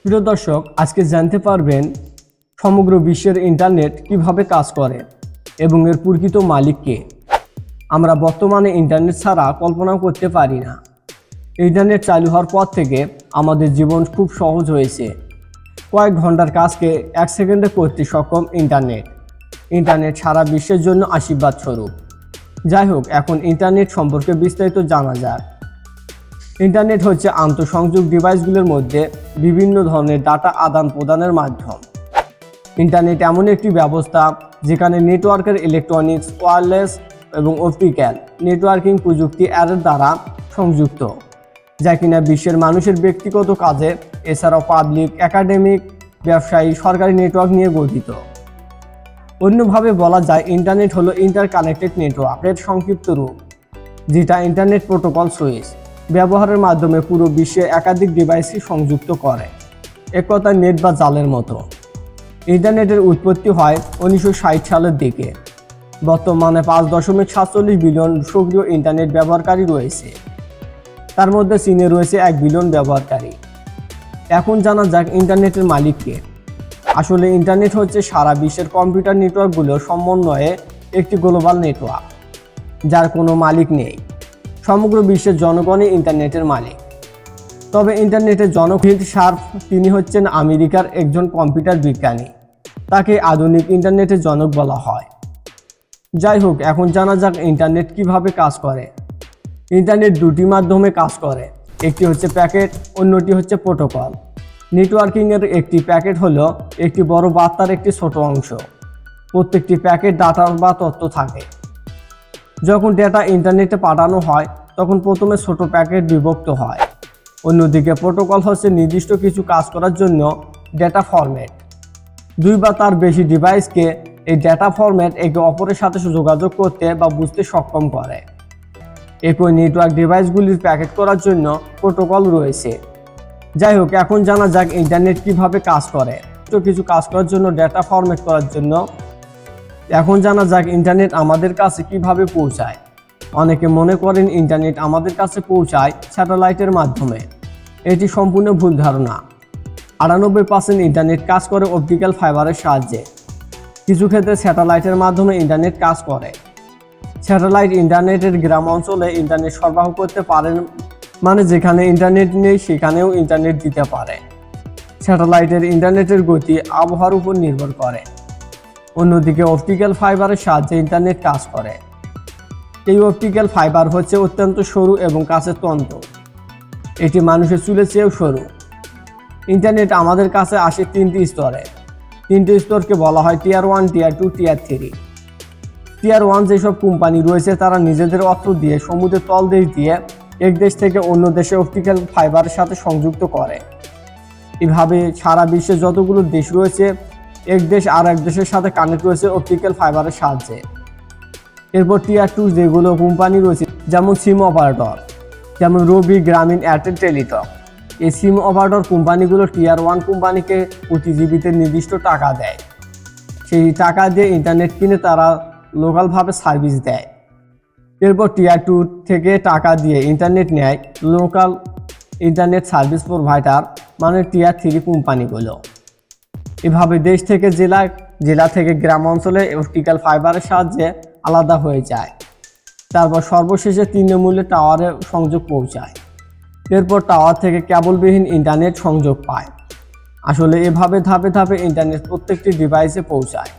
প্রিয় দর্শক, আজকে জানতে পারবেন সমগ্র বিশ্বের ইন্টারনেট কিভাবে কাজ করে এবং এর প্রকৃত মালিক কে। আমরা বর্তমানে ইন্টারনেট ছাড়া কল্পনা করতে পারি না। ইন্টারনেট চালু হওয়ার পর থেকে আমাদের জীবন খুব সহজ হয়েছে। কয়েক ঘন্টার কাজকে 1 সেকেন্ডে করতে সক্ষম ইন্টারনেট সারা বিশ্বের জন্য আশীর্বাদ স্বরূপ। যাই হোক, এখন ইন্টারনেট সম্পর্কে বিস্তারিত জানা যাক। ইন্টারনেট হচ্ছে আন্তঃসংযোগ ডিভাইসগুলোর মধ্যে বিভিন্ন ধরনের ডাটা আদান প্রদানের মাধ্যম। ইন্টারনেট এমন একটি ব্যবস্থা যেখানে নেটওয়ার্কের ইলেকট্রনিক্স, ওয়্যারলেস এবং অপটিক্যাল নেটওয়ার্কিং প্রযুক্তি এর দ্বারা সংযুক্ত, যা কিনা বিশ্বের মানুষের ব্যক্তিগত কাজে, এছাড়াও পাবলিক, একাডেমিক, ব্যবসায়ী, সরকারি নেটওয়ার্ক নিয়ে গঠিত। অন্যভাবে বলা যায়, ইন্টারনেট হলো ইন্টারকানেক্টেড নেটওয়ার্কের সংক্ষিপ্ত রূপ, যেটা ইন্টারনেট প্রোটোকল সুইচ ব্যবহারের মাধ্যমে পুরো বিশ্বে একাধিক ডিভাইসকে সংযুক্ত করে। এক কথায় নেট বা জালের মতো। ইন্টারনেটের উৎপত্তি হয় 1960 সালের দিকে। বর্তমানে 5.47 বিলিয়ন সক্রিয় ইন্টারনেট ব্যবহারকারী রয়েছে। তার মধ্যে চীনে রয়েছে 1 বিলিয়ন ব্যবহারকারী। এখন জানা যাক ইন্টারনেটের মালিক কে। আসলে ইন্টারনেট হচ্ছে সারা বিশ্বের কম্পিউটার নেটওয়ার্কগুলোর সমন্বয়ে একটি গ্লোবাল নেটওয়ার্ক, যার কোনো মালিক নেই। সমগ্র বিশ্বের জনগণই ইন্টারনেটের মালিক। তবে ইন্টারনেটের জনক ফিল শার্প, তিনি হচ্ছেন আমেরিকার একজন কম্পিউটার বিজ্ঞানী। তাকে আধুনিক ইন্টারনেটের জনক বলা হয়। যাই হোক, এখন জানা যাক ইন্টারনেট কিভাবে কাজ করে। ইন্টারনেট দুটি মাধ্যমে কাজ করে, একটি হচ্ছে প্যাকেট, অন্যটি হচ্ছে প্রোটোকল। নেটওয়ার্কিংয়ের একটি প্যাকেট হলো একটি বড় বার্তার একটি ছোট অংশ। প্রত্যেকটি প্যাকেট ডাটা বা তথ্য থাকে। যখন ডেটা ইন্টারনেটে পাঠানো হয়, তখন প্রথমে ছোট প্যাকেট বিভক্ত হয়। অন্যদিকে প্রোটোকল হচ্ছে নির্দিষ্ট কিছু কাজ করার জন্য ডেটা ফরম্যাট। দুই বা তার বেশি ডিভাইসকে এই ডেটা ফরম্যাট একে অপরের সাথে যোগাযোগ করতে বা বুঝতে সক্ষম করে। একই নেটওয়ার্ক ডিভাইসগুলির প্যাকেট করার জন্য প্রোটোকল রয়েছে। যাই হোক, এখন জানা যাক ইন্টারনেট কিভাবে কাজ করে। তো কিছু কাজ করার জন্য ডেটা ফরম্যাট করার জন্য এখন জানা যাক ইন্টারনেট আমাদের কাছে কিভাবে পৌঁছায়। অনেকে মনে করেন ইন্টারনেট আমাদের কাছে পৌঁছায় স্যাটেলাইটের মাধ্যমে। এটি সম্পূর্ণ ভুল ধারণা। 98% ইন্টারনেট কাজ করে অপটিক্যাল ফাইবারের সাহায্যে। কিছু ক্ষেত্রে স্যাটেলাইটের মাধ্যমে ইন্টারনেট কাজ করে। স্যাটেলাইট ইন্টারনেটের গ্রাম অঞ্চলে ইন্টারনেট সরবরাহ করতে পারেন, মানে যেখানে ইন্টারনেট নেই সেখানেও ইন্টারনেট দিতে পারে। স্যাটেলাইটের ইন্টারনেটের গতি আবহাওয়ার উপর নির্ভর করে। অন্যদিকে অপটিক্যাল ফাইবারের সাহায্যে ইন্টারনেট কাজ করে। এই অপটিক্যাল ফাইবার হচ্ছে অত্যন্ত সরু এবং কাছের তন্তু। এটি মানুষের চুলের চেয়েও সরু। ইন্টারনেট আমাদের কাছে আসে 3টি স্তরে। 3টি স্তরকে বলা হয় টিয়ার 1, টিয়ার 2, টিয়ার 3। টিয়ার 1 যেসব কোম্পানি রয়েছে তারা নিজেদের অর্থ দিয়ে সমুদ্রের তলদেশ দিয়ে এক দেশ থেকে অন্য দেশে অপটিক্যাল ফাইবারের সাথে সংযুক্ত করে। এভাবে সারা বিশ্বে যতগুলো দেশ রয়েছে, এক দেশ আর এক দেশের সাথে কানেক্ট রয়েছে অপটিক্যাল ফাইবারের সাহায্যে। এরপর টিয়ার 2 যেগুলো কোম্পানি রয়েছে, যেমন সিম অপারেটর, যেমন রবি, গ্রামীণ, এয়ারটেল, টেলিটক। এই সিম অপারেটর কোম্পানিগুলো টিয়ার 1 কোম্পানিকে প্রতি জিবিতে নির্দিষ্ট টাকা দেয়। সেই টাকা দিয়ে ইন্টারনেট কিনে তারা লোকালভাবে সার্ভিস দেয়। এরপর টিয়ার 2 থেকে টাকা দিয়ে ইন্টারনেট নেয় লোকাল ইন্টারনেট সার্ভিস প্রোভাইডার, মানে টিয়ার 3 কোম্পানিগুলো। এভাবে দেশ থেকে জেলা, জেলা থেকে গ্রাম অঞ্চলে অপটিক্যাল ফাইবারের সাহায্যে আলাদা হয়ে যায়। তারপর সর্বশেষে তৃণমূলে টাওয়ারে সংযোগ পৌঁছায়। এরপর টাওয়ার থেকে কেবলবিহীন ইন্টারনেট সংযোগ পায়। আসলে এভাবে ধাপে ধাপে ইন্টারনেট প্রত্যেকটি ডিভাইসে পৌঁছায়।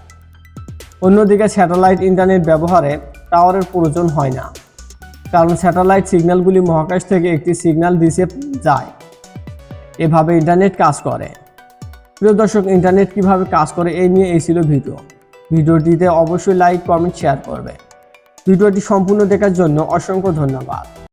অন্যদিকে স্যাটেলাইট ইন্টারনেট ব্যবহারে টাওয়ারের প্রয়োজন হয় না, কারণ স্যাটেলাইট সিগন্যালগুলি মহাকাশ থেকে একটি সিগন্যাল দিতে যায়। এভাবে ইন্টারনেট কাজ করে। প্রিয় দর্শক, ইন্টারনেট কিভাবে কাজ করে এই নিয়ে এই ছিল ভিডিওটিতে অবশ্যই লাইক, কমেন্ট, শেয়ার করবে। ভিডিওটি সম্পূর্ণ দেখার জন্য অসংখ্য ধন্যবাদ।